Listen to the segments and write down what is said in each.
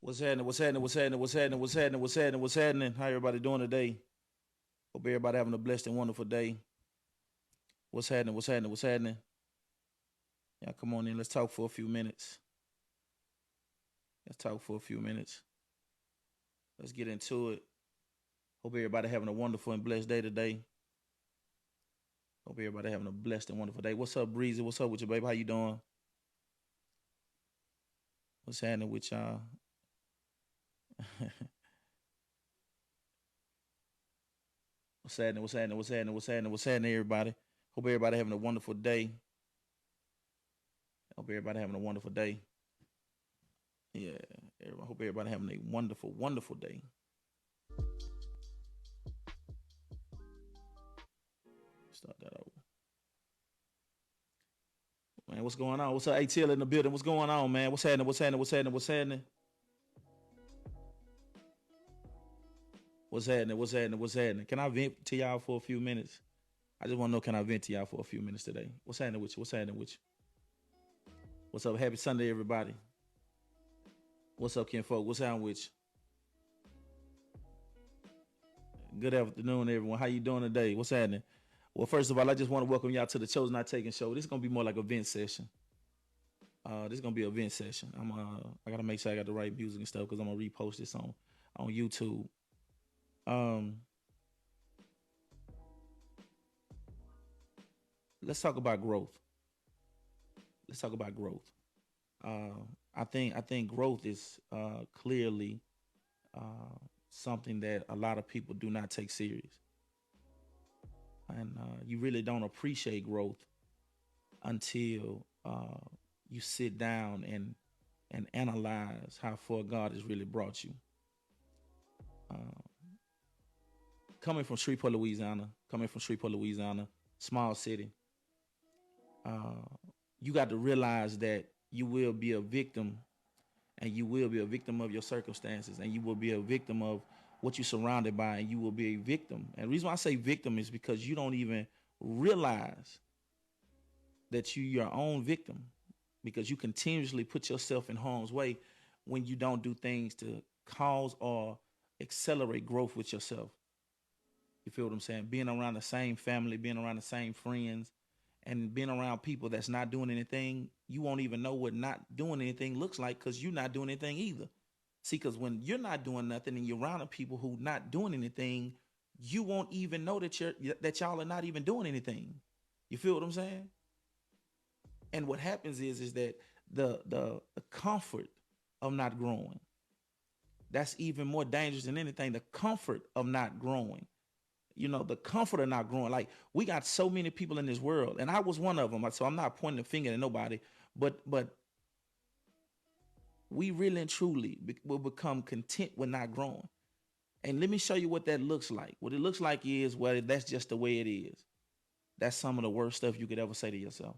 What's happening? What's happening? What's happening? What's happening? What's happening? What's happening? What's happening? How everybody doing today? Hope everybody having a blessed and wonderful day. What's happening? What's happening? What's happening? Yeah, come on in. Let's talk for a few minutes. Let's talk for a few minutes. Let's get into it. Hope everybody having a wonderful and blessed day today. Hope everybody having a blessed and wonderful day. What's up, Breezy? What's up with you, baby? How you doing? What's happening with y'all? What's happening? What's happening? What's happening? What's happening? What's happening, everybody? Hope everybody having a wonderful day. Hope everybody having a wonderful day. Yeah, everybody, hope everybody having a wonderful, wonderful day. Start that over. Man, what's going on? What's up, ATL in the building? What's going on, man? What's happening? What's happening? What's happening? What's happening? What's happening? What's happening? What's happening? Can I vent to y'all for a few minutes? I just want to know, can I vent to y'all for a few minutes today? What's happening with you? What's happening with you? What's up? Happy Sunday, everybody. What's up, Ken folk? What's happening with you? Good afternoon, everyone. How you doing today? What's happening? Well, first of all, I just want to welcome y'all to the Chosen Not Taken show. This is gonna be more like a vent session. This is gonna be a vent session. I gotta make sure I got the right music and stuff because I'm gonna repost this on YouTube. Um, let's talk about growth. Let's talk about growth. Uh, I think growth is clearly uh, something that a lot of people do not take serious, and you really don't appreciate growth until you sit down and analyze how far God has really brought you. Uh, coming from Shreveport, Louisiana, small city, uh, you got to realize that you will be a victim, and you will be a victim of your circumstances, and you will be a victim of what you're surrounded by, and you will be a victim. And the reason why I say victim is because you don't even realize that you're your own victim, because you continuously put yourself in harm's way when you don't do things to cause or accelerate growth with yourself. You feel what I'm saying? Being around the same family, being around the same friends, and being around people that's not doing anything, you won't even know what not doing anything looks like because you're not doing anything either. See, because when you're not doing nothing and you're around people who not doing anything, you won't even know that y'all are not even doing anything. You feel what I'm saying? And what happens is that the comfort of not growing, that's even more dangerous than anything. The comfort of not growing, the comfort of not growing. Like, we got so many people in this world, and I was one of them. So I'm not pointing a finger at nobody, but we really and truly will become content with not growing. And let me show you what that looks like. What it looks like is, well, that's just the way it is. That's some of the worst stuff you could ever say to yourself.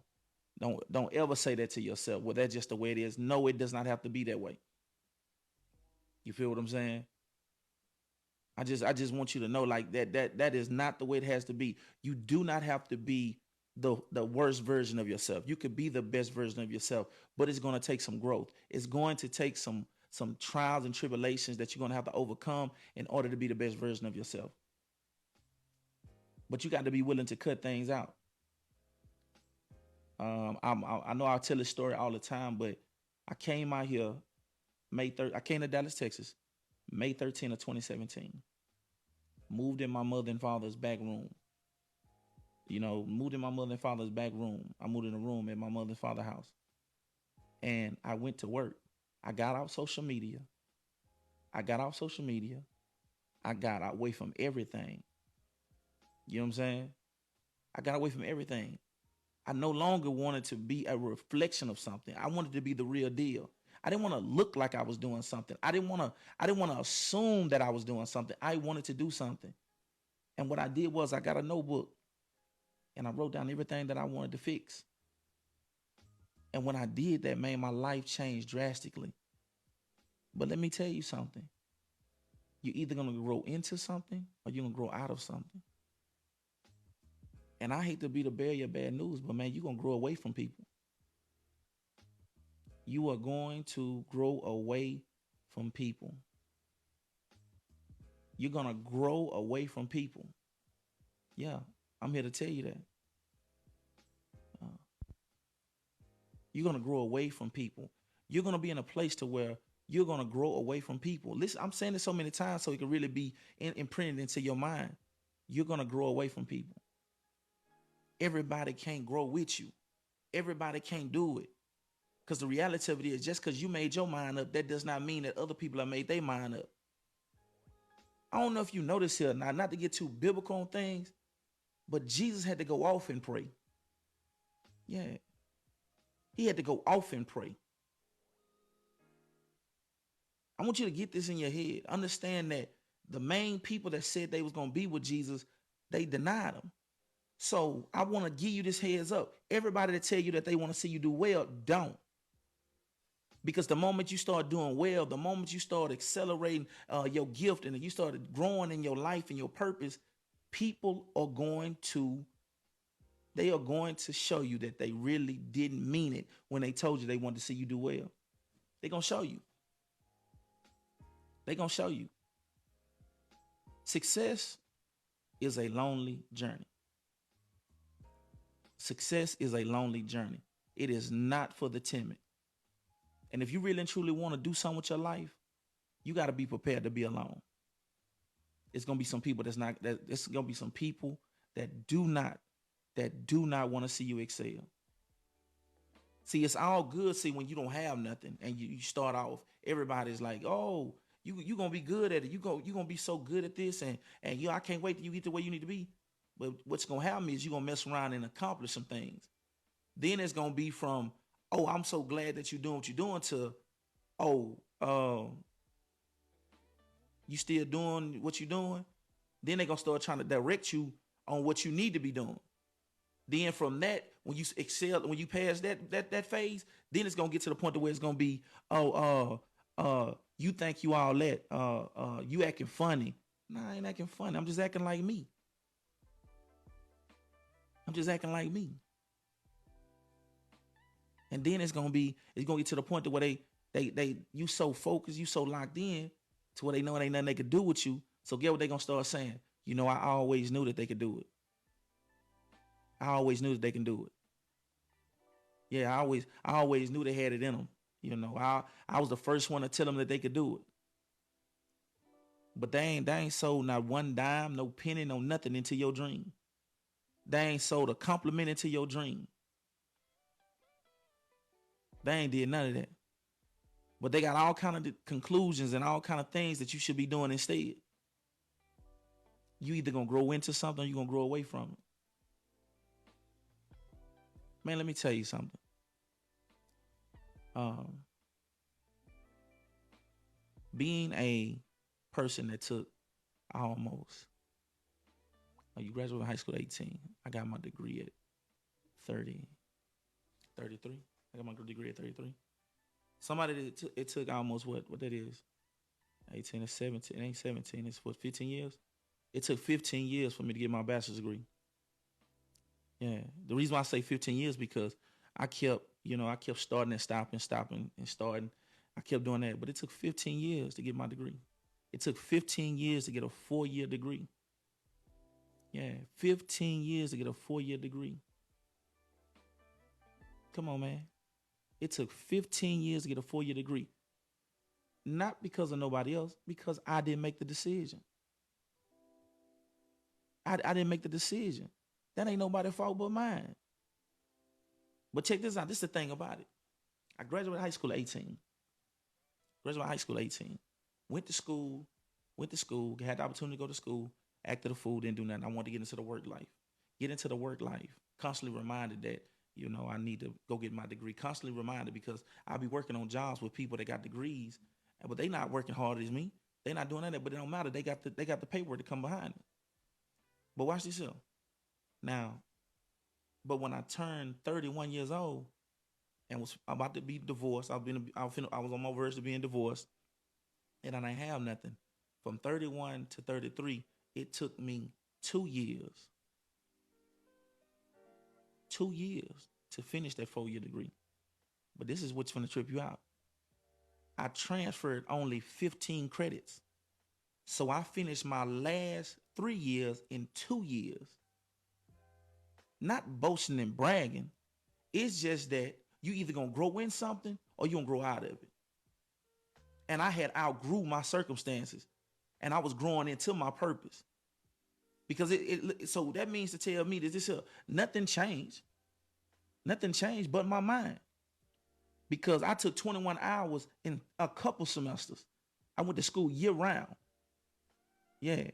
Don't ever say that to yourself. Well, that's just the way it is. No, it does not have to be that way. You feel what I'm saying? I just want you to know, like, that is not the way it has to be. You do not have to be the worst version of yourself. You could be the best version of yourself, but it's going to take some growth. It's going to take some trials and tribulations that you're going to have to overcome in order to be the best version of yourself. But you got to be willing to cut things out. I know I tell this story all the time, but I came out here May 3rd. I came to Dallas, Texas, May 13th of 2017. Moved in my mother and father's back room. Moved in my mother and father's back room. I moved in a room at my mother and father's house. And I went to work. I got off social media. I got off social media. I got away from everything. You know what I'm saying? I got away from everything. I no longer wanted to be a reflection of something. I wanted to be the real deal. I didn't want to look like I was doing something. I didn't want to assume that I was doing something. I wanted to do something. And what I did was I got a notebook and I wrote down everything that I wanted to fix. And when I did that, man, my life changed drastically. But let me tell you something. You're either going to grow into something or you're going to grow out of something. And I hate to be the bearer of bad news, but man, you're going to grow away from people. You are going to grow away from people. You're going to grow away from people. Yeah, I'm here to tell you that. Uh, you're going to grow away from people. You're going to be in a place to where you're going to grow away from people. Listen, I'm saying this so many times so it can really be imprinted into your mind. You're going to grow away from people. Everybody can't grow with you. Everybody can't do it. Because the reality of it is, just because you made your mind up, that does not mean that other people have made their mind up. I don't know if you notice here, now, not to get too biblical on things, but Jesus had to go off and pray. Yeah. He had to go off and pray. I want you to get this in your head. Understand that the main people that said they was going to be with Jesus, they denied him. So I want to give you this heads up. Everybody that tell you that they want to see you do well, don't. Because the moment you start doing well, the moment you start accelerating your gift and you started growing in your life and your purpose, people are going to show you that they really didn't mean it when they told you they wanted to see you do well. They're going to show you. They're going to show you. Success is a lonely journey. Success is a lonely journey. It is not for the timid. And if you really and truly want to do something with your life, you got to be prepared to be alone. It's going to be some people it's going to be some people that do not want to see you excel. See, it's all good. See, when you don't have nothing and you start off, everybody's like, oh, you going to be good at it. You going to be so good at this. And I can't wait till you get to where you need to be. But what's going to happen is you're going to mess around and accomplish some things. Then it's going to be from, oh, I'm so glad that you're doing what you're doing, to, you still doing what you're doing. Then they're going to start trying to direct you on what you need to be doing. Then from that, when you excel, when you pass that phase, then it's going to get to the point where it's going to be, you think you all that, you acting funny. Nah, I ain't acting funny. I'm just acting like me. And then it's gonna get to the point where they you so focused, you so locked in to where they know it ain't nothing they could do with you. So get what they gonna start saying? You know, I always knew that they could do it. I always knew that they can do it. Yeah, I always knew they had it in them. You know, I was the first one to tell them that they could do it. But they ain't sold not one dime, no penny, no nothing into your dream. They ain't sold a compliment into your dream. They ain't did none of that. But they got all kind of conclusions and all kind of things that you should be doing instead. You either gonna grow into something or you gonna grow away from it. Man, let me tell you something. Being a person that took almost, you graduated high school at 18. I got my degree at 30, 33. I got my degree at 33. Somebody that it took almost what that is, 18 to 17. It ain't 17. It's what, 15 years. It took 15 years for me to get my bachelor's degree. Yeah, the reason why I say 15 years because I kept starting and stopping and starting. I kept doing that, but it took 15 years to get my degree. It took 15 years to get a 4-year degree. Yeah, 15 years to get a 4-year degree. Come on, man. It took 15 years to get a 4-year degree. Not because of nobody else, because I didn't make the decision. I didn't make the decision. That ain't nobody's fault but mine. But check this out. This is the thing about it. I graduated high school at 18. Went to school, had the opportunity to go to school, acted a fool, didn't do nothing. I wanted to get into the work life. Constantly reminded that, I need to go get my degree. Constantly reminded because I'll be working on jobs with people that got degrees, but they not working hard as me. They not doing that, but it don't matter. They got the paperwork to come behind it. But watch this here. Now, but when I turned 31 years old and was about to be divorced, I was on my verge of being divorced, and I didn't have nothing. From 31 to 33, it took me 2 years. 2 years to finish that 4-year degree. But this is what's going to trip you out. I transferred only 15 credits. So I finished my last 3 years in 2 years. Not boasting and bragging. It's just that you either gonna grow in something or you gonna grow out of it. And I had outgrew my circumstances, and I was growing into my purpose. Because so that means to tell me that this nothing changed. Nothing changed but my mind. Because I took 21 hours in a couple semesters. I went to school year round. Yeah.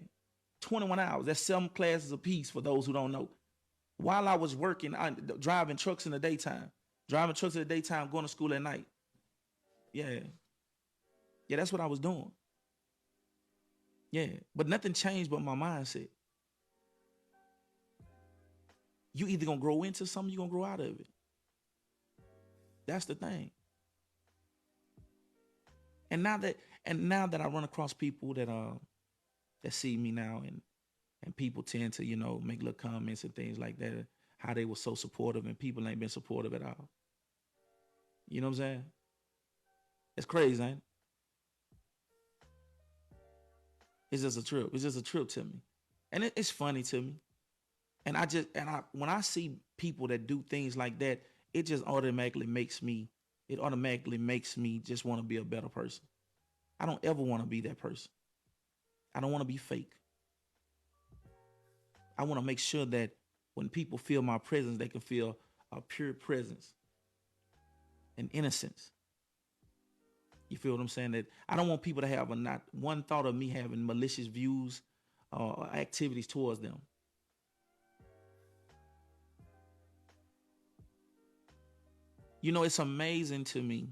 21 hours. That's 7 classes apiece for those who don't know. While I was working, driving trucks in the daytime. Driving trucks in the daytime, going to school at night. Yeah. Yeah, that's what I was doing. Yeah. But nothing changed but my mindset. You either gonna grow into something, you're gonna grow out of it. That's the thing. And now that I run across people that see me now, and people tend to, make little comments and things like that, how they were so supportive, and people ain't been supportive at all. You know what I'm saying? It's crazy, ain't it? It's just a trip. It's just a trip to me. And it's funny to me. And when I see people that do things like that, it automatically makes me just want to be a better person. I don't ever want to be that person. I don't want to be fake. I want to make sure that when people feel my presence, they can feel a pure presence and innocence. You feel what I'm saying? That I don't want people to have not one thought of me having malicious views or activities towards them. It's amazing to me.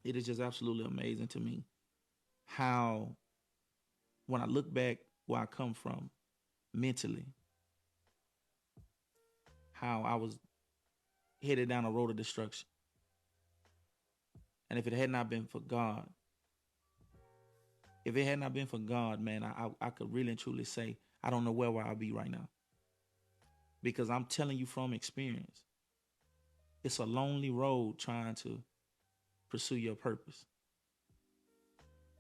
It is just absolutely amazing to me how, when I look back where I come from mentally, how I was headed down a road of destruction. And if it had not been for God, man, I could really and truly say I don't know where I'll be right now. Because I'm telling you from experience, it's a lonely road trying to pursue your purpose.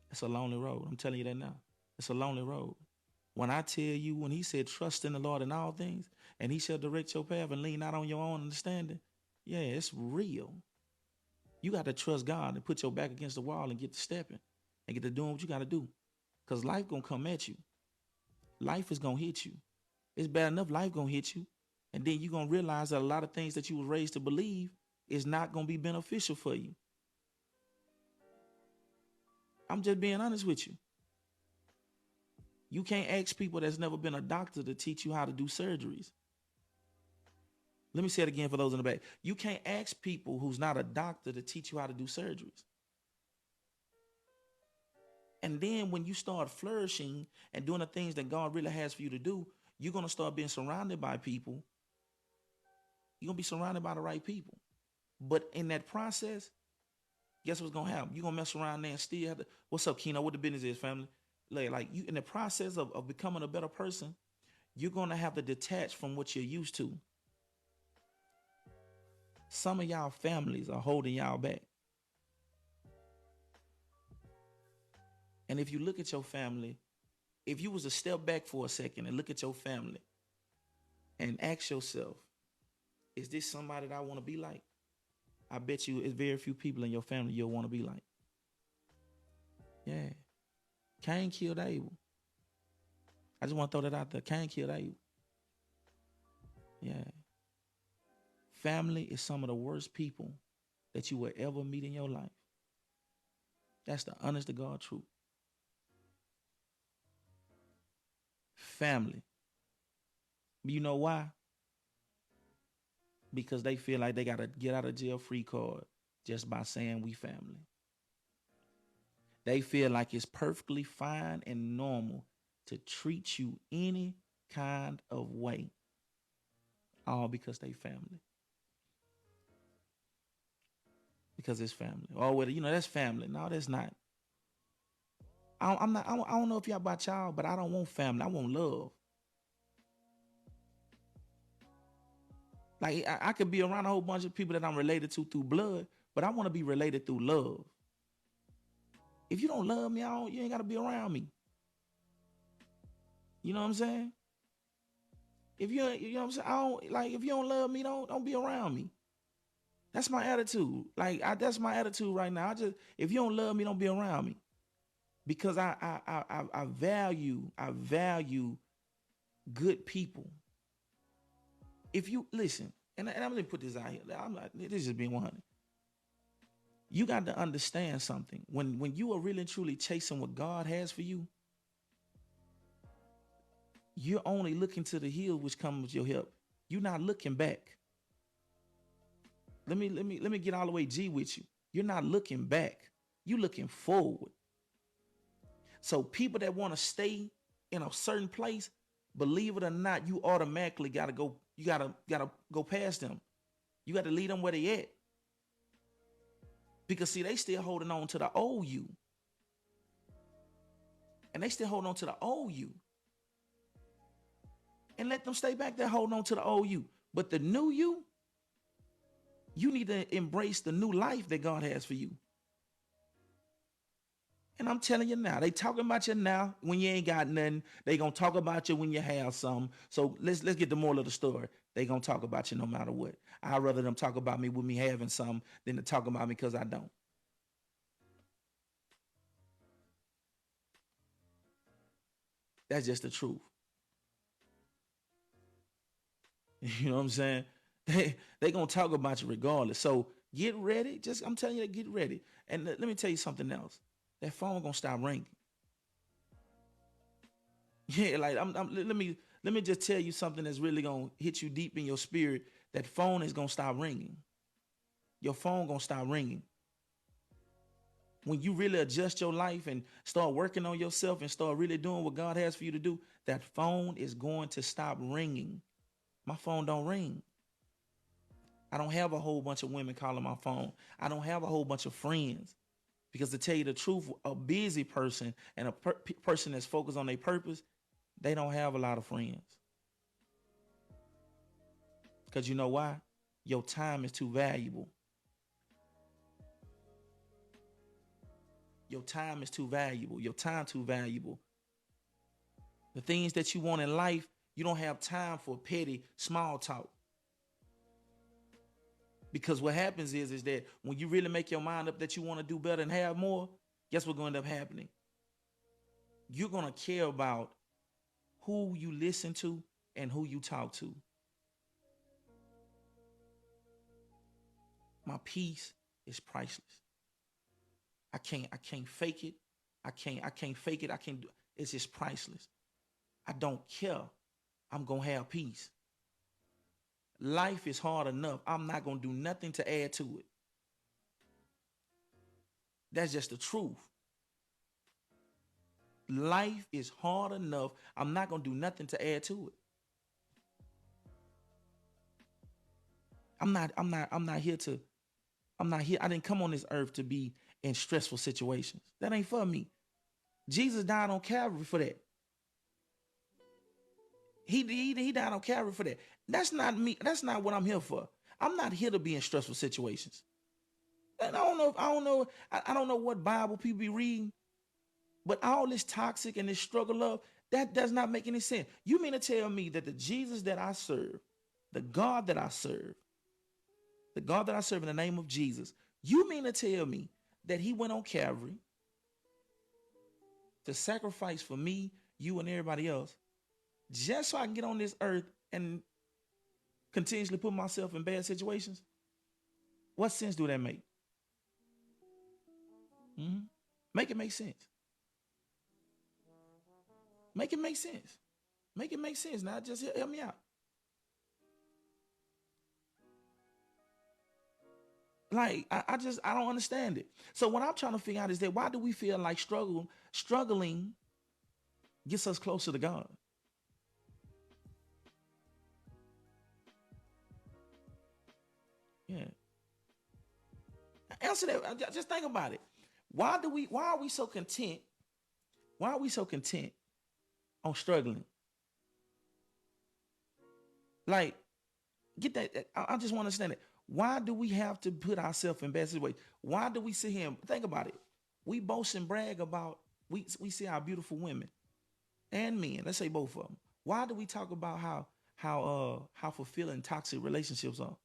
It's a lonely road. I'm telling you that now. It's a lonely road. When I tell you, when he said, trust in the Lord in all things, and he shall direct your path and lean not on your own understanding, yeah, it's real. You got to trust God and put your back against the wall and get to stepping and get to doing what you got to do. Because life going to come at you. Life is going to hit you. It's bad enough life going to hit you. And then you're going to realize that a lot of things that you were raised to believe is not going to be beneficial for you. I'm just being honest with you. You can't ask people that's never been a doctor to teach you how to do surgeries. Let me say it again for those in the back. You can't ask people who's not a doctor to teach you how to do surgeries. And then when you start flourishing and doing the things that God really has for you to do, you're going to start being surrounded by people. You're going to be surrounded by the right people. But in that process, guess what's going to happen? You're going to mess around there and still have to, what's up, Keno? What the business is, family? Like you, in the process of becoming a better person, you're going to have to detach from what you're used to. Some of y'all families are holding y'all back. And if you look at your family, if you was to step back for a second and look at your family and ask yourself, is this somebody that I want to be like? I bet you it's very few people in your family you'll want to be like. Yeah. Cain killed Abel. I just want to throw that out there. Cain killed Abel. Yeah. Family is some of the worst people that you will ever meet in your life. That's the honest to God truth. Family. You know why? Because they feel like they got a get out of jail free card just by saying we family. They feel like it's perfectly fine and normal to treat you any kind of way, all because they family. Because it's family. Or whether, that's family. No, that's not. I'm not. I don't know if y'all about y'all, but I don't want family. I want love. Like I could be around a whole bunch of people that I'm related to through blood, but I want to be related through love. If you don't love me, you ain't got to be around me. You know what I'm saying? If you know what I'm saying, I don't like if you don't love me, don't be around me. That's my attitude. That's my attitude right now. If you don't love me, don't be around me. Because I value good people. If you listen, and I'm gonna put this out here. I'm not this is being 100. You got to understand something. When you are really and truly chasing what God has for you, you're only looking to the hill which comes with your help. You're not looking back. Let me get all the way G with you. You're not looking back. You're looking forward. So people that want to stay in a certain place, believe it or not, you automatically gotta go. You gotta go past them. You got to lead them where they at. Because see, they still holding on to the old you. And they still hold on to the old you. And let them stay back there holding on to the old you. But the new you need to embrace the new life that God has for you. And I'm telling you now, they talking about you now when you ain't got nothing. They gonna talk about you when you have some. So let's get the moral of the story. They gonna talk about you no matter what. I'd rather them talk about me with me having some than to talk about me because I don't. That's just the truth. You know what I'm saying? They gonna talk about you regardless. So get ready. Just I'm telling you, to get ready. And let me tell you something else. That phone gonna stop ringing. Yeah, like let me just tell you something that's really gonna hit you deep in your spirit. That phone is gonna stop ringing. Your phone gonna stop ringing. When you really adjust your life and start working on yourself and start really doing what God has for you to do, that phone is going to stop ringing. My phone don't ring. I don't have a whole bunch of women calling my phone. I don't have a whole bunch of friends. Because to tell you the truth, a busy person and a person that's focused on their purpose, they don't have a lot of friends. Because you know why? Your time is too valuable. Your time is too valuable. Your time too valuable. The things that you want in life, you don't have time for petty small talk. Because what happens is that when you really make your mind up that you want to do better and have more, guess what's going to end up happening? You're going to care about who you listen to and who you talk to. My peace is priceless. I can't fake it. I can't fake it. I can't do it's just priceless. I don't care. I'm gonna have peace. Life is hard enough. I'm not gonna do nothing to add to it. That's just the truth. Life is hard enough. I'm not gonna do nothing to add to it. I'm not here to I'm not here. I didn't come on this earth to be in stressful situations. That ain't for me. Jesus died on Calvary for that. He died on Calvary for that. That's not me. That's not what I'm here for. I'm not here to be in stressful situations. And I don't know what Bible people be reading, but all this toxic and this struggle love, that does not make any sense. You mean to tell me that the Jesus that I serve, the God that I serve, the God that I serve in the name of Jesus, you mean to tell me that he went on Calvary to sacrifice for me, you, and everybody else, just so I can get on this earth and continuously put myself in bad situations? What sense do that make? Mm-hmm. Make it make sense. Make it make sense. Make it make sense. Now, just help me out. Like I don't understand it. So what I'm trying to figure out is that why do we feel like struggling gets us closer to God? Yeah. Answer that. Just think about it. Why are we so content? Why are we so content on struggling? Like, get that. I just want to understand it. Why do we have to put ourselves in bad situations? Why do we sit here and think about it? We boast and brag about, we see our beautiful women and men. Let's say both of them. Why do we talk about how fulfilling toxic relationships are?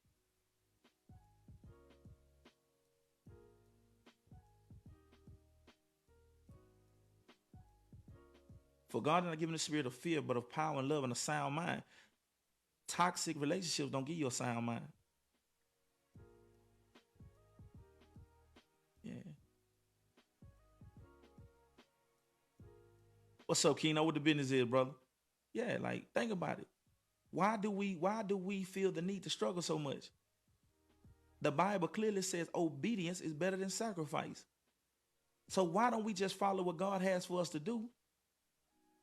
For God did not give him the spirit of fear, but of power and love and a sound mind. Toxic relationships don't give you a sound mind. Yeah. What's up, Keno? What the business is, brother? Yeah, like think about it. Why do we feel the need to struggle so much? The Bible clearly says obedience is better than sacrifice. So why don't we just follow what God has for us to do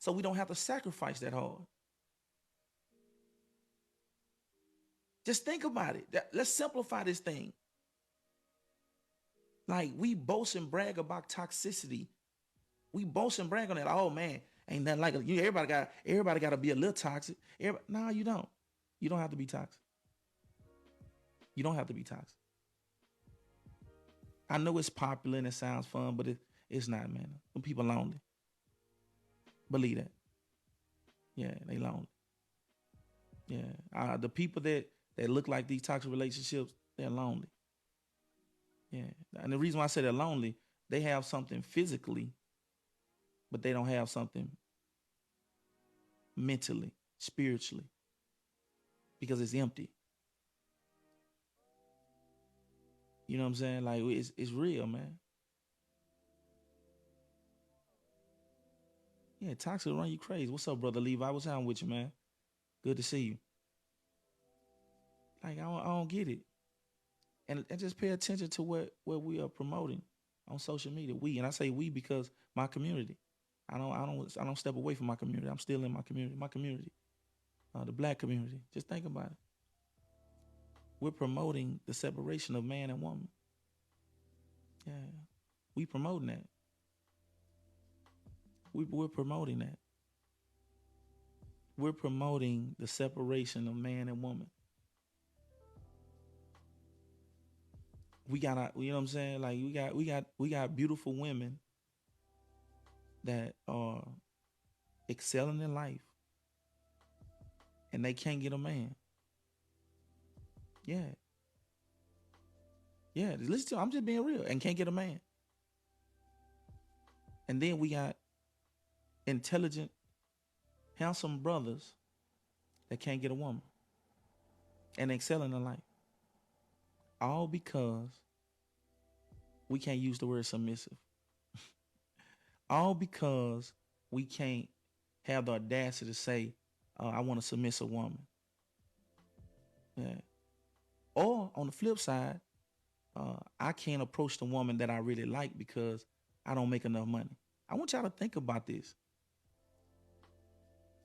so we don't have to sacrifice that hard? Just think about it. Let's simplify this thing. Like we boast and brag about toxicity. We boast and brag on that. Oh man, ain't nothing like it. Everybody got to be a little toxic. No, you don't. You don't have to be toxic. You don't have to be toxic. I know it's popular and it sounds fun, but it's not, man. Some people lonely. Believe that. Yeah, they lonely. Yeah, the people that look like these toxic relationships, they're lonely. Yeah, and the reason why I say they're lonely, they have something physically, but they don't have something mentally, spiritually, because it's empty. You know what I'm saying? Like it's real, man. Yeah, toxic run you crazy. What's up, brother Levi? What's happening with you, man? Good to see you. Like I don't get it, and just pay attention to what we are promoting on social media. We, and I say we because my community. I don't step away from my community. I'm still in my community. My community, the black community. Just think about it. We're promoting the separation of man and woman. Yeah, we promoting that. We're promoting that. We're promoting the separation of man and woman. We got, you know what I'm saying? Like we got beautiful women that are excelling in life, and they can't get a man. Yeah, yeah. Listen to, I'm just being real, and can't get a man. And then we got intelligent, handsome brothers that can't get a woman and excelling in life. All because we can't use the word submissive. All because we can't have the audacity to say, I want to submissive woman. Yeah. Or on the flip side, I can't approach the woman that I really like because I don't make enough money. I want y'all to think about this.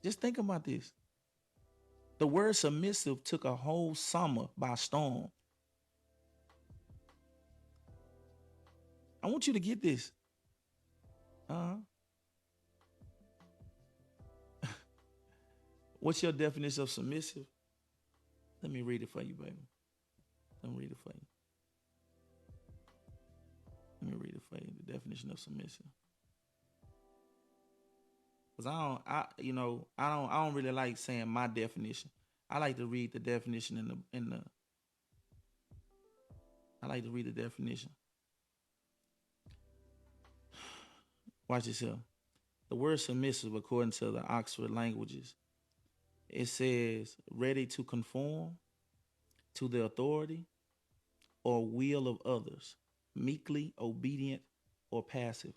Just think about this. The word submissive took a whole summer by storm. I want you to get this. Uh, what's your definition of submissive? Let me read it for you, baby. Let me read it for you. Let me read it for you. The definition of submissive. Cause I don't really like saying my definition. I like to read the definition I like to read the definition. Watch this here. The word submissive, according to the Oxford Languages, it says ready to conform to the authority or will of others, meekly obedient or passive.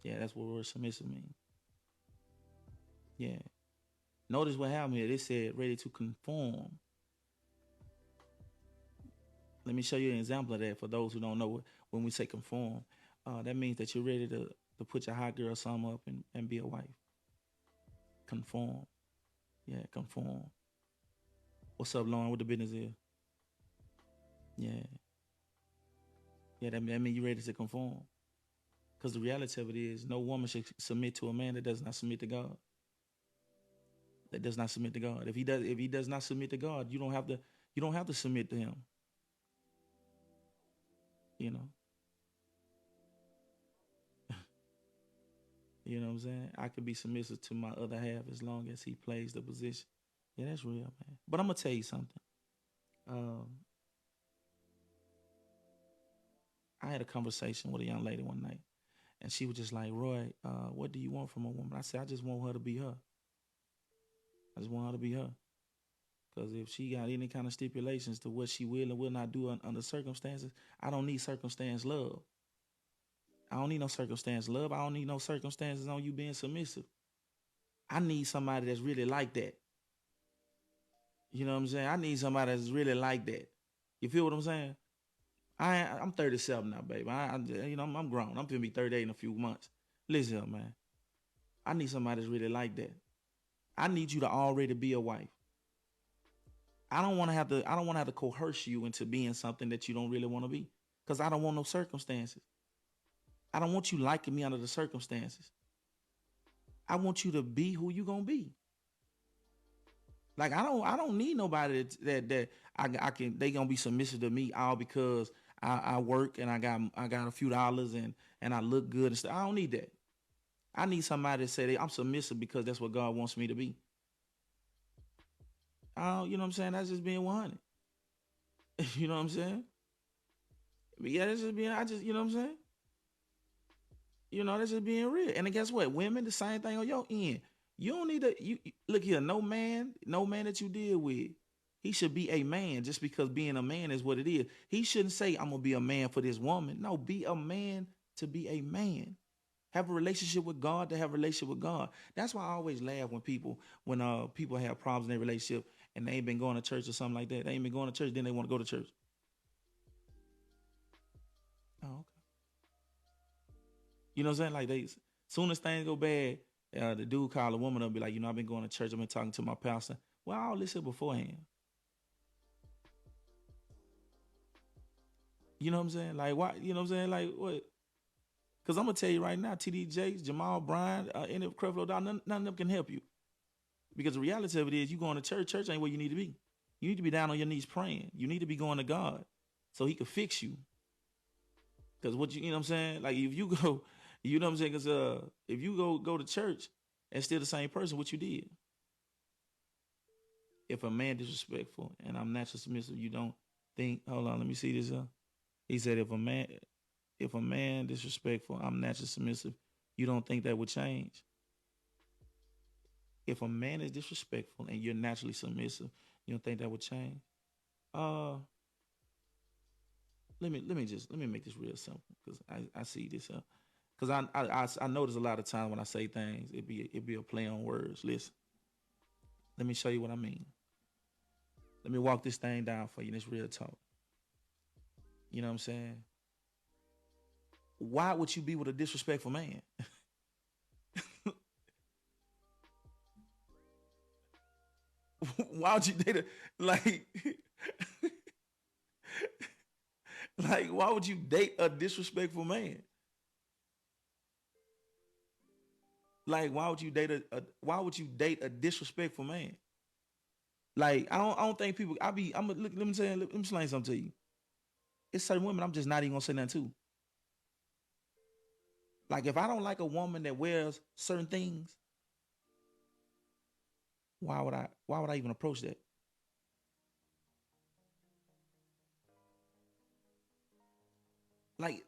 Yeah, that's what the word submissive means. Yeah. Notice what happened here. They said ready to conform. Let me show you an example of that for those who don't know when we say conform. That means that you're ready to put your hot girl sum up and be a wife. Conform. Yeah, conform. What's up, Lauren? What the business is? Yeah. Yeah, that means you're ready to conform. Because the reality of it is no woman should submit to a man that does not submit to God. That does not submit to God. If he does not submit to God, you don't have to submit to him. You know, you know what I'm saying? I could be submissive to my other half as long as he plays the position. Yeah, that's real, man. But I'm gonna tell you something. Um, I had a conversation with a young lady one night, and she was just like, "Roy, what do you want from a woman?" I said, "I just want her to be her. I just want her to be her. Because if she got any kind of stipulations to what she will and will not do under circumstances, I don't need circumstance love. I don't need no circumstance love. I don't need no circumstances on you being submissive. I need somebody that's really like that. You know what I'm saying? I need somebody that's really like that. You feel what I'm saying? I'm 37 now, baby. I'm grown. I'm gonna be 38 in a few months. Listen up, man. I need somebody that's really like that. I need you to already be a wife. I don't want to have to. I don't want to have to coerce you into being something that you don't really want to be. Cause I don't want no circumstances. I don't want you liking me under the circumstances. I want you to be who you gonna be. Like I don't need nobody that I can they gonna be submissive to me all because I work and I got a few dollars and I look good and stuff. I don't need that. I need somebody to say I'm submissive because that's what God wants me to be. You know what I'm saying? That's just being 100. You know what I'm saying? But yeah, that's just being. I just you know what I'm saying? That's just being real. And then guess what? Women, the same thing on your end. You don't need to look here, no man that you deal with, he should be a man just because being a man is what it is. He shouldn't say, I'm gonna be a man for this woman. No, be a man to be a man. Have a relationship with God to have a relationship with God. That's why I always laugh when people have problems in their relationship and they ain't been going to church or something like that. They ain't been going to church, then they want to go to church. Oh, okay. You know what I'm saying? Like soon as things go bad, the dude call a woman up and be like, I've been going to church. I've been talking to my pastor. Well, all this here beforehand. You know what I'm saying? Like why? You know what I'm saying? Like what? Because I'm gonna tell you right now, TD Jakes, Jamal Bryant, any of Creflo Dollar, none of them can help you. Because the reality of it is, you going to church. Church ain't where you need to be. You need to be down on your knees praying. You need to be going to God, so He could fix you. Because you know what I'm saying? Like if you go, you know what I'm saying? Because if you go to church and still the same person, what you did. If a man disrespectful and I'm naturally submissive, you don't think, hold on, let me see this. He said, if a man disrespectful, I'm naturally submissive, you don't think that would change? If a man is disrespectful and you're naturally submissive, you don't think that would change? Uh, let me make this real simple because I see this. Because I notice a lot of times when I say things, it be a play on words. Listen, let me show you what I mean. Let me walk this thing down for you. This real talk. You know what I'm saying? Why would you be with a disrespectful man? Why would you date a like like why would you date a disrespectful man? Like why would you date a disrespectful man? Like I don't think people let me say let me explain something to you. It's certain women I'm just not even gonna say nothing to. Like if I don't like a woman that wears certain things, why would I even approach that? Like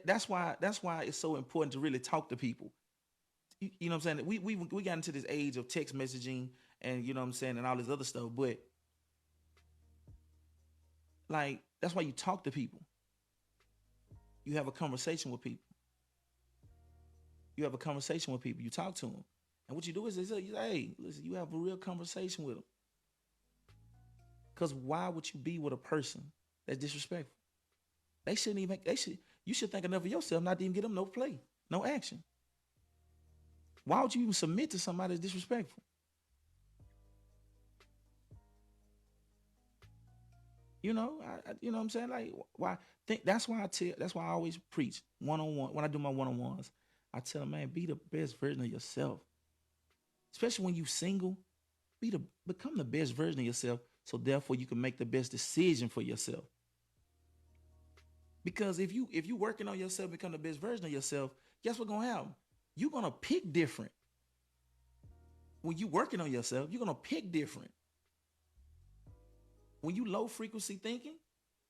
that's why it's so important to really talk to people. You know what I'm saying? We got into this age of text messaging and you know what I'm saying and all this other stuff, but like that's why you talk to people. You have a conversation with people. You have a conversation with people. You talk to them, and what you do is you say, "Hey, listen, you have a real conversation with them." Because why would you be with a person that's disrespectful? They shouldn't even. They should. You should think enough of yourself not to even get them no play, no action. Why would you even submit to somebody that's disrespectful? You know what I'm saying? Like, why? That's why I tell. That's why I always preach one on one when I do my one on ones. I tell them, man, be the best version of yourself. Especially when you single, become the best version of yourself. So therefore, you can make the best decision for yourself. Because if you working on yourself, become the best version of yourself, guess what's gonna happen? You're gonna pick different. When you working on yourself, you're gonna pick different. When you low frequency thinking,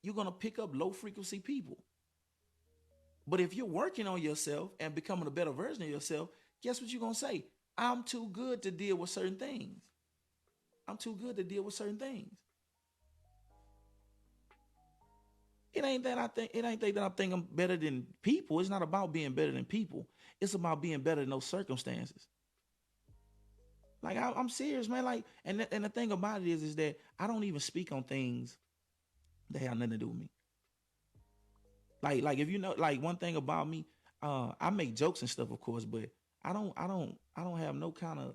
you're gonna pick up low frequency people. But if you're working on yourself and becoming a better version of yourself, guess what you're gonna say? I'm too good to deal with certain things. I'm too good to deal with certain things. It ain't that I think I'm better than people. It's not about being better than people. It's about being better than those circumstances. Like I'm serious, man. Like, and the thing about it is that I don't even speak on things that have nothing to do with me. Like if you know, like one thing about me, I make jokes and stuff, of course, but I don't have no kind of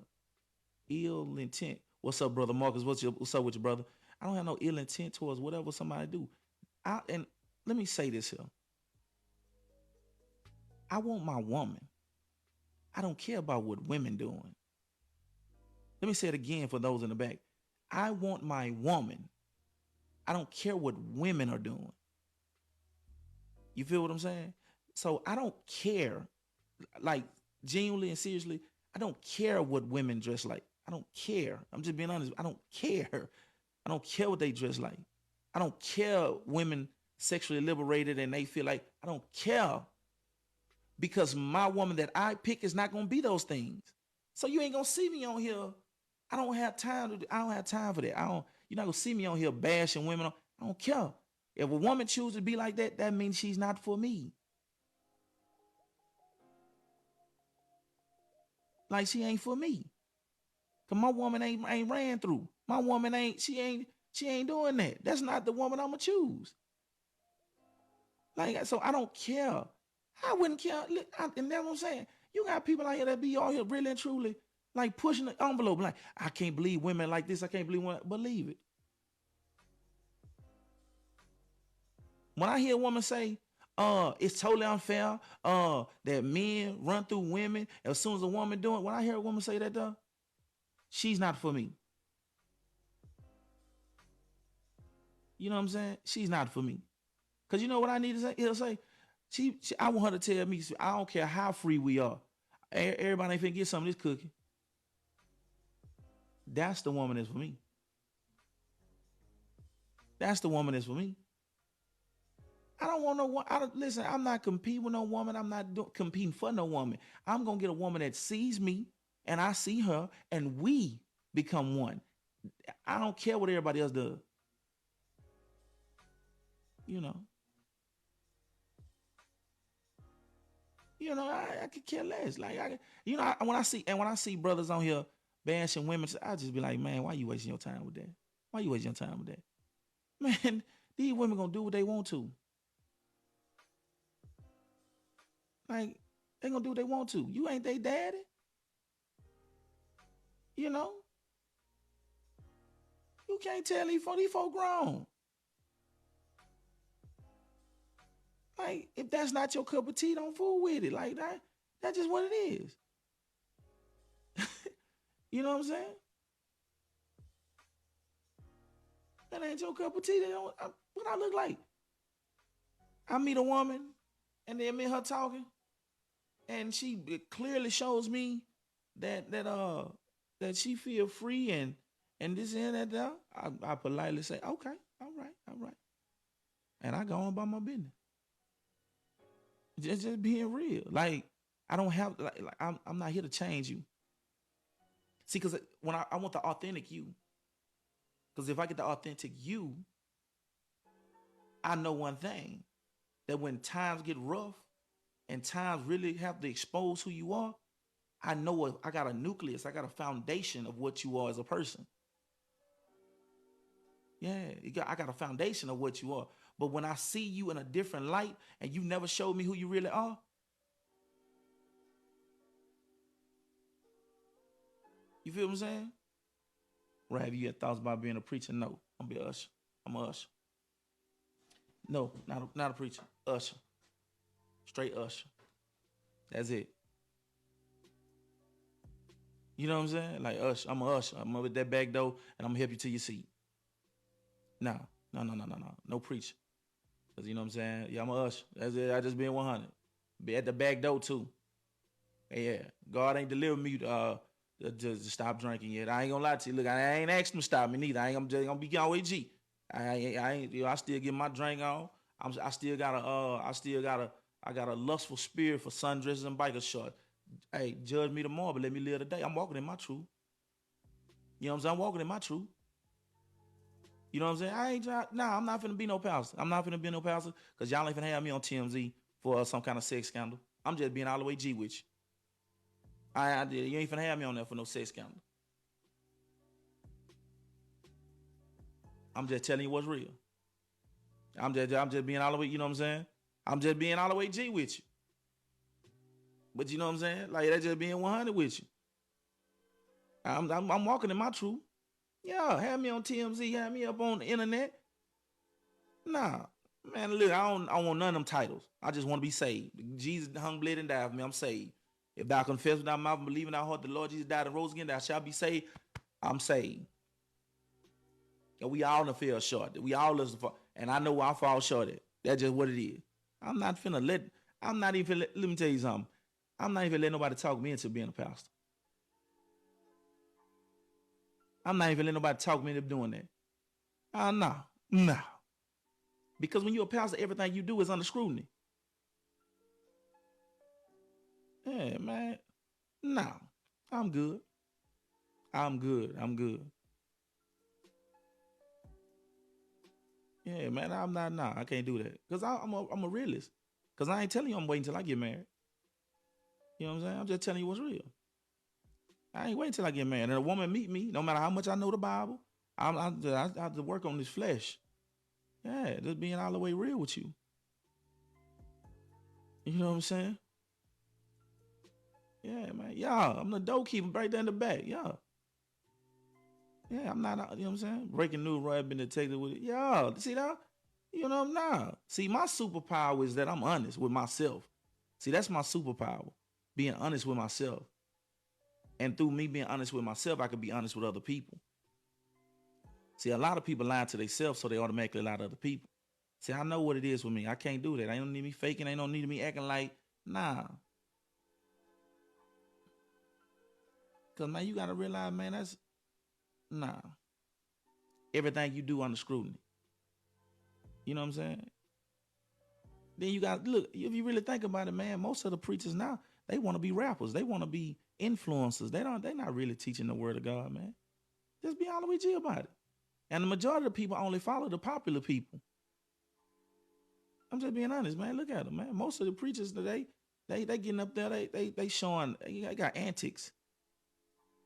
ill intent. What's up, brother Marcus? What's up with your brother? I don't have no ill intent towards whatever somebody do. And let me say this here. I want my woman. I don't care about what women doing. Let me say it again for those in the back. I want my woman. I don't care what women are doing. You feel what I'm saying? So I don't care, like genuinely and seriously, I don't care what women dress like. I don't care. I'm just being honest. I don't care. I don't care what they dress like. I don't care women sexually liberated and they feel like I don't care because my woman that I pick is not gonna be those things. So you ain't gonna see me on here. I don't have time for that. You're not gonna see me on here bashing women. I don't care. If a woman chooses to be like that, that means she's not for me. Like she ain't for me. Cause my woman ain't ran through. My woman she ain't doing that. That's not the woman I'ma choose. Like so I don't care. I wouldn't care. And that's what I'm saying. You got people out here that be all here really and truly like pushing the envelope. Like, I can't believe women like this. I can't believe women. Believe it. When I hear a woman say, it's totally unfair, that men run through women as soon as a woman doing it, when I hear a woman say that though, she's not for me. You know what I'm saying? She's not for me. Cause you know what I need to say? He'll say, I want her to tell me, I don't care how free we are. Everybody ain't finna get some of this cookie. That's the woman that's for me. That's the woman that's for me. I don't want no one. Listen, I'm not competing with no woman. I'm not competing for no woman. I'm gonna get a woman that sees me and I see her, and we become one. I don't care what everybody else does. You know. I could care less. Like when I see brothers on here bashing women, I just be like, man, why you wasting your time with that? Why you wasting your time with that? Man, these women gonna do what they want to. Like they gonna do what they want to. You ain't they daddy. You know. You can't tell these folk grown. Like if that's not your cup of tea, don't fool with it. Like that. That's just what it is. You know what I'm saying? That ain't your cup of tea. What I look like? I meet a woman, and then me and her talking, and she clearly shows me that she feel free and this and that. I politely say, okay, all right, and I go on about my business. Just being real. Like I don't have like I'm not here to change you. See, because when I want the authentic you. Because if I get the authentic you, I know one thing that when times get rough and times really have to expose who you are, I know I got a nucleus, I got a foundation of what you are as a person. Yeah, I got a foundation of what you are. But when I see you in a different light and you never showed me who you really are, you feel what I'm saying? Right? Have you had thoughts about being a preacher? No, I'm gonna be an usher. I'm a usher. No, not a preacher. Usher. Straight usher. That's it. You know what I'm saying? Like usher. I'm a usher. I'm over that back door and I'm gonna help you to your seat. No, no, no, no, no, no. No preacher. Cause you know what I'm saying? Yeah, I'm a usher. That's it. I just been 100. Be at the back door too. Yeah. God ain't delivered me to stop drinking yet. I ain't gonna lie to you. Look, I ain't asked him to stop me neither. I ain't gonna just gonna be always G. I ain't you know, I still get my drink on. I still got I got a lustful spirit for sundresses and biker shorts. Hey, judge me tomorrow, but let me live today. I'm walking in my truth. You know what I'm saying? I'm walking in my truth. You know what I'm saying? Nah, I'm not finna be no pastor. I'm not finna be no pastor because y'all ain't finna have me on TMZ for some kind of sex scandal. I'm just being all the way G with you. You ain't finna have me on there for no sex scandal. I'm just telling you what's real. I'm just being all the way, you know what I'm saying? I'm just being all the way G with you. But you know what I'm saying? Like that's just being 100 with you. I'm walking in my truth. Yeah, have me on TMZ, have me up on the internet. Nah, man, look, I don't want none of them titles. I just want to be saved. Jesus hung, bled, and died for me. I'm saved. If thou confess with thy mouth and believe in thy heart the Lord Jesus died and rose again, thou shalt be saved. I'm saved. And we all done fell short. We all listen for, and I know where I fall short at. That's just what it is. I'm not finna let. I'm not even. Let me tell you something. I'm not even letting nobody talk me into being a pastor. I'm not even letting nobody talk me into doing that. Nah. Because when you're a pastor, everything you do is under scrutiny. Yeah, man. No, I'm good. I'm good. I'm good. Yeah, man. I'm not. Nah, I can't do that because I'm a realist. Because I ain't telling you I'm waiting till I get married. You know what I'm saying? I'm just telling you what's real. I ain't waiting till I get married. And a woman meet me, no matter how much I know the Bible, I have to work on this flesh. Yeah, just being all the way real with you. You know what I'm saying? Yeah, man. Yeah, I'm the door keeper right there in the back. Yeah. Yeah, I'm not, you know what I'm saying? Breaking news, Roy, I've been detected with it. Yeah, see that? You know, nah. See, my superpower is that I'm honest with myself. See, that's my superpower, being honest with myself. And through me being honest with myself, I can be honest with other people. See, a lot of people lie to themselves, so they automatically lie to other people. See, I know what it is with me. I can't do that. I don't need me faking. Ain't no need me acting like, nah. Because, man, you got to realize, man, that's, nah. Everything you do under scrutiny. You know what I'm saying? Then you got, look, if you really think about it, man, most of the preachers now, they want to be rappers. They want to be influencers. They're not really teaching the word of God, man. Just be all the way G about it. And the majority of the people only follow the popular people. I'm just being honest, man. Look at them, man. Most of the preachers today, they getting up there, they showing, they got antics.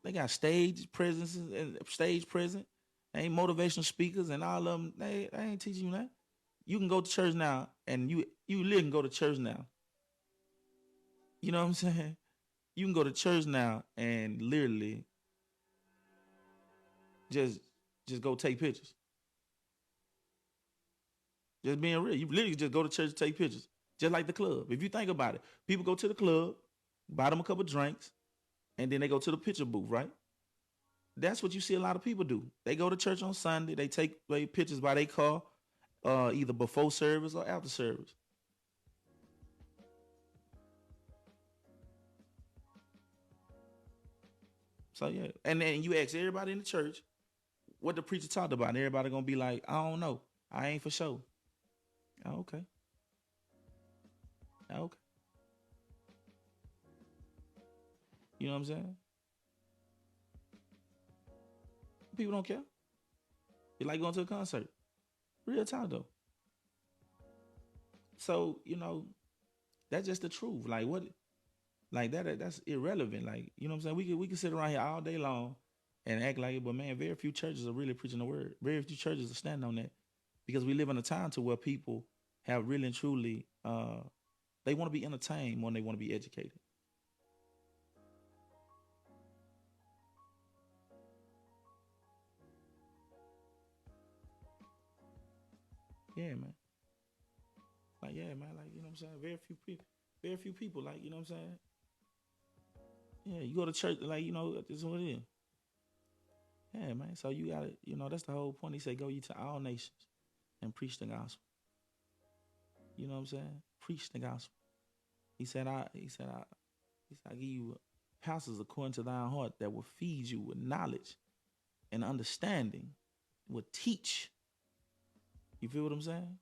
They got stage presence and stage present. They ain't motivational speakers and all of them. They ain't teaching you that. You can go to church now, and you live and go to church now. You know what I'm saying? You can go to church now and literally just just go take pictures. Just being real. You literally just go to church and take pictures. Just like the club. If you think about it, people go to the club, buy them a couple drinks, and then they go to the picture booth, right? That's what you see a lot of people do. They go to church on Sunday, they take pictures by their car, either before service or after service. So yeah. And then you ask everybody in the church what the preacher talked about, and everybody gonna be like, I don't know. I ain't for sure. Oh, okay. Oh, okay. You know what I'm saying? People don't care. They like going to a concert. Real talk though. So, that's just the truth. Like what like that's irrelevant. Like, you know what I'm saying? We can sit around here all day long and act like it, but man, very few churches are really preaching the word. Very few churches are standing on that. Because we live in a time to where people have really and truly they want to be entertained more than they want to be educated. Yeah, man. Like, yeah, man, like, you know what I'm saying? Very few people, like, you know what I'm saying? Yeah, you go to church, like, this is what it is. Yeah, man. So you gotta, that's the whole point. He said, go ye to all nations and preach the gospel. You know what I'm saying? Preach the gospel. He said, I give you pastors according to thine heart that will feed you with knowledge and understanding, will teach. You feel what I'm saying?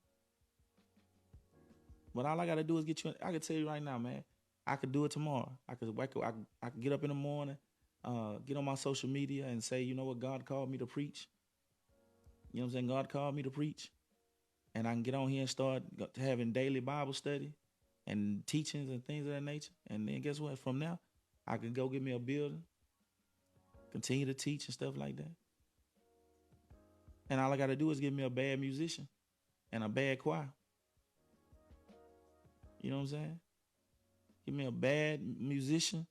But all I gotta do is get you. I can tell you right now, man. I could do it tomorrow. I could wake up. I could get up in the morning, get on my social media and say, you know what, God called me to preach. You know what I'm saying? God called me to preach, and I can get on here and start having daily Bible study and teachings and things of that nature. And then guess what? From now, I can go get me a building, continue to teach and stuff like that. And all I got to do is get me a bad musician and a bad choir. You know what I'm saying? Give me a bad musician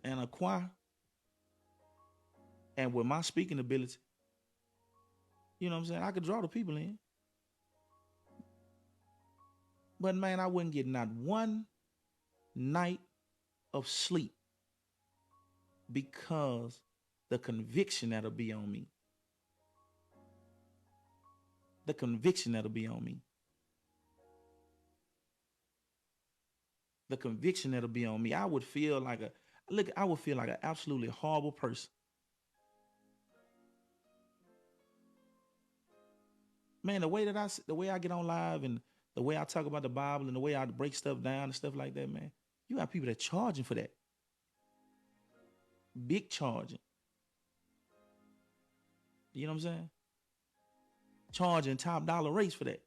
and a choir. And with my speaking ability, you know what I'm saying, I could draw the people in. But man, I wouldn't get not one night of sleep because the conviction that'll be on me. The conviction that'll be on me. The conviction that'll be on me. I would feel like an absolutely horrible person. Man, the way I get on live and the way I talk about the Bible and the way I break stuff down and stuff like that, man, you got people that charging for that. Big charging. You know what I'm saying? Charging top dollar rates for that.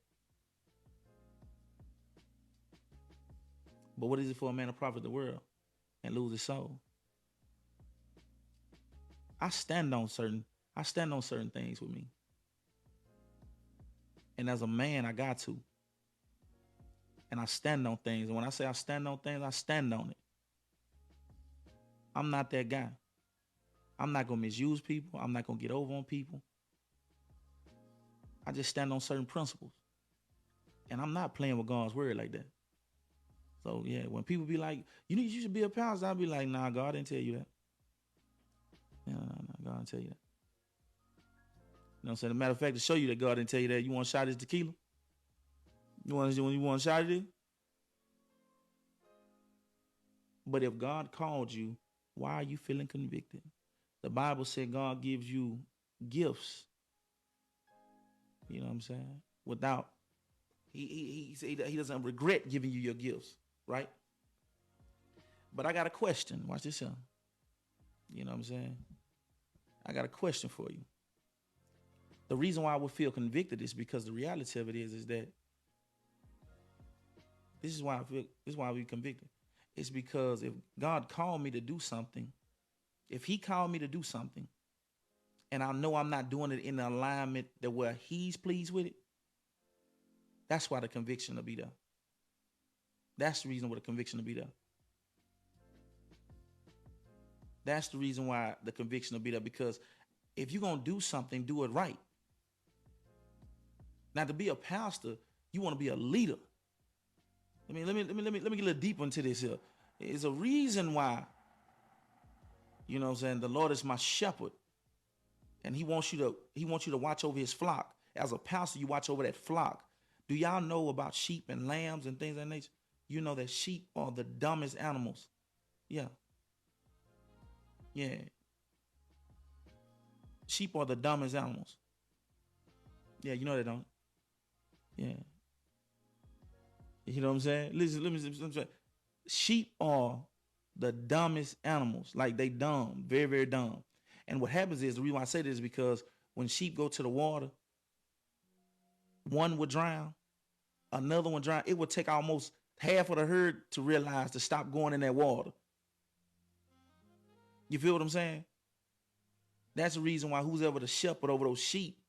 But what is it for a man to profit the world and lose his soul? I stand on certain things with me. And as a man, I got to. And I stand on things. And when I say I stand on things, I stand on it. I'm not that guy. I'm not going to misuse people. I'm not going to get over on people. I just stand on certain principles. And I'm not playing with God's word like that. So, yeah, when people be like, you should be a pastor, I'll be like, nah, God didn't tell you that. No, God didn't tell you that. You know what I'm saying? As a matter of fact, to show you that God didn't tell you that, you want a shot of this tequila? You want a shot of it? But if God called you, why are you feeling convicted? The Bible said God gives you gifts. You know what I'm saying? Without, he doesn't regret giving you your gifts, right? But I got a question. Watch this here. You know what I'm saying? I got a question for you. The reason why I would feel convicted is because the reality of it is that this is why we convicted. It's because if God called me to do something, if he called me to do something, and I know I'm not doing it in the alignment that where he's pleased with it, that's why the conviction will be there. That's the reason why the conviction will be there. That's the reason why the conviction will be there, because if you're going to do something, do it right. Now, to be a pastor, you want to be a leader. Let me get a little deeper into this here. There's a reason why, you know what I'm saying, the Lord is my shepherd. And he wants you to watch over his flock. As a pastor, you watch over that flock. Do y'all know about sheep and lambs and things of that nature? You know that sheep are the dumbest animals. Yeah. Yeah. Sheep are the dumbest animals. Yeah, you know that, don't you? Yeah. You know what I'm saying? Listen, let me say. Sheep are the dumbest animals. Like, they dumb, very, very dumb. And what happens is, the reason why I say this is because when sheep go to the water, one would drown, another one drown. It would take almost half of the herd to realize to stop going in that water. You feel what I'm saying? That's the reason why who's ever the shepherd over those sheep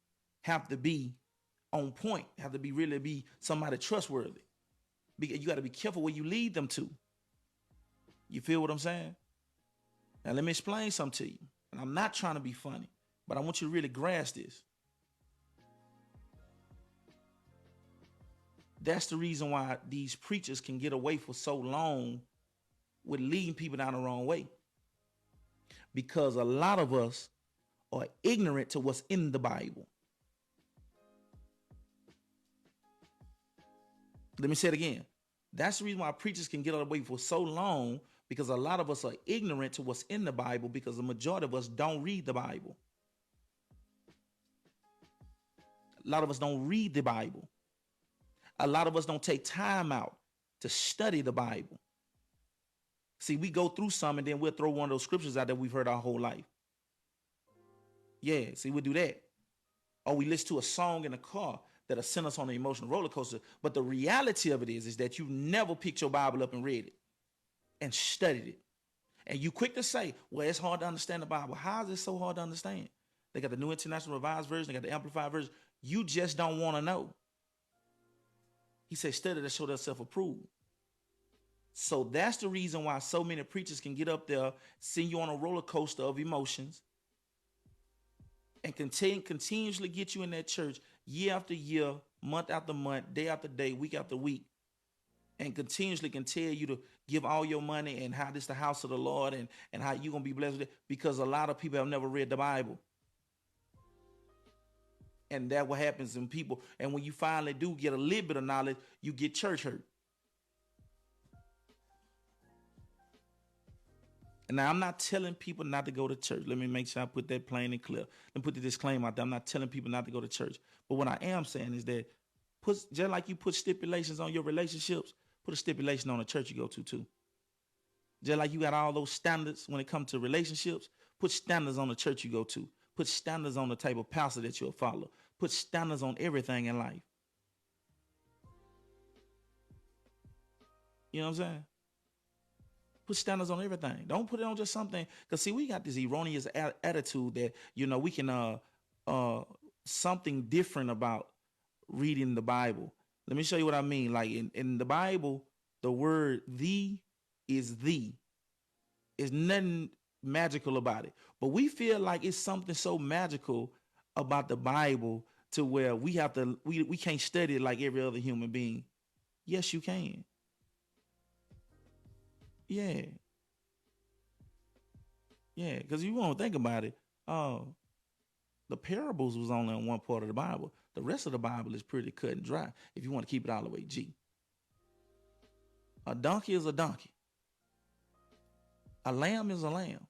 have to be on point, have to really be somebody trustworthy. You got to be careful where you lead them to. You feel what I'm saying? Now, let me explain something to you. And I'm not trying to be funny, but I want you to really grasp this. That's the reason why these preachers can get away for so long with leading people down the wrong way. Because a lot of us are ignorant to what's in the Bible. Let me say it again. That's the reason why preachers can get away for so long, because a lot of us are ignorant to what's in the Bible, because the majority of us don't read the Bible. A lot of us don't read the Bible. A lot of us don't take time out to study the Bible. See, we go through some and then we'll throw one of those scriptures out that we've heard our whole life. Yeah, see, we'll do that. Or we listen to a song in the car that'll send us on an emotional roller coaster. But the reality of it is that you never picked your Bible up and read it and studied it. And you quick to say, well, it's hard to understand the Bible. How is it so hard to understand? They got the New International Revised Version. They got the Amplified Version. You just don't want to know. He said, study to show themselves approved. So that's the reason why so many preachers can get up there, send you on a roller coaster of emotions, and continuously get you in that church year after year, month after month, day after day, week after week, and continuously can tell you to give all your money and how this is the house of the Lord and how you're going to be blessed with it, because a lot of people have never read the Bible. And that's what happens in people. And when you finally do get a little bit of knowledge, you get church hurt. And now I'm not telling people not to go to church. Let me make sure I put that plain and clear. Let me put the disclaimer out there. I'm not telling people not to go to church. But what I am saying is that just like you put stipulations on your relationships, put a stipulation on the church you go to too. Just like you got all those standards when it comes to relationships, put standards on the church you go to. Put standards on the type of pastor that you'll follow. Put standards on everything in life. You know what I'm saying? Put standards on everything. Don't put it on just something. Because, see, we got this erroneous attitude that, we can something different about reading the Bible. Let me show you what I mean. Like in the Bible, the word "thee" is "thee." There's nothing magical about it. But we feel like it's something so magical about the Bible to where we can't study it like every other human being. Yes, you can. Yeah. Yeah, because you want to think about it, the parables was only on one part of the Bible. The rest of the Bible is pretty cut and dry if you want to keep it all the way G. A donkey is a donkey. A lamb is a lamb.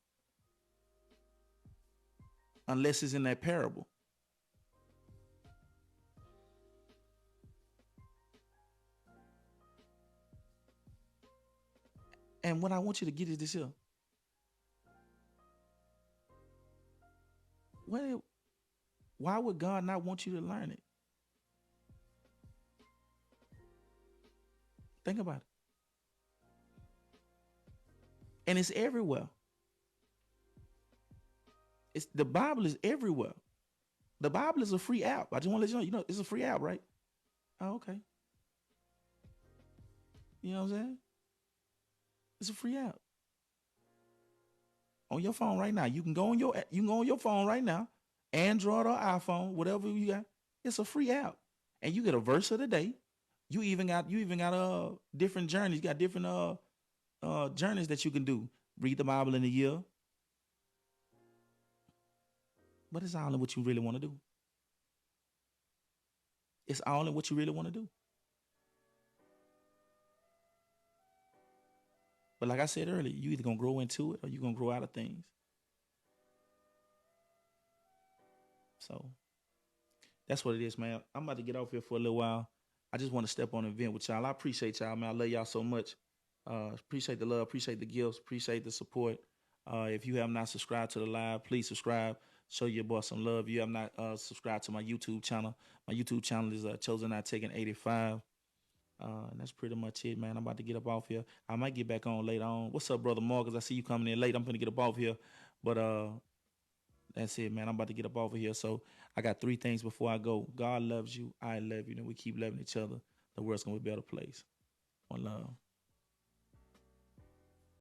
Unless it's in that parable. And what I want you to get is this here. Why would God not want you to learn it? Think about it. And it's everywhere. The Bible is everywhere. The Bible is a free app. I just want to let you know, it's a free app, right? Oh, okay. You know what I'm saying? It's a free app. On your phone right now. You can go on your phone right now, Android or iPhone, whatever you got. It's a free app. And you get a verse of the day. You even got different journeys. You got different journeys that you can do. Read the Bible in a year. But it's all in what you really want to do. It's all in what you really want to do. But like I said earlier, you either gonna grow into it or you're gonna grow out of things. So that's what it is, man. I'm about to get off here for a little while. I just want to step on an event with y'all. I appreciate y'all, man. I love y'all so much. Appreciate the love, appreciate the gifts, appreciate the support. If you have not subscribed to the live, please subscribe. Show your boy some love. If you have not subscribed to my YouTube channel, my YouTube channel is Chosen Not Taken 85. And that's pretty much it, man. I'm about to get up off here. I might get back on later on. What's up, brother Marcus? I see you coming in late. I'm gonna get up off here, but that's it, man. I'm about to get up off of here. So I got 3 things before I go. God loves you. I love you, and we keep loving each other. The world's gonna be a better place. One love.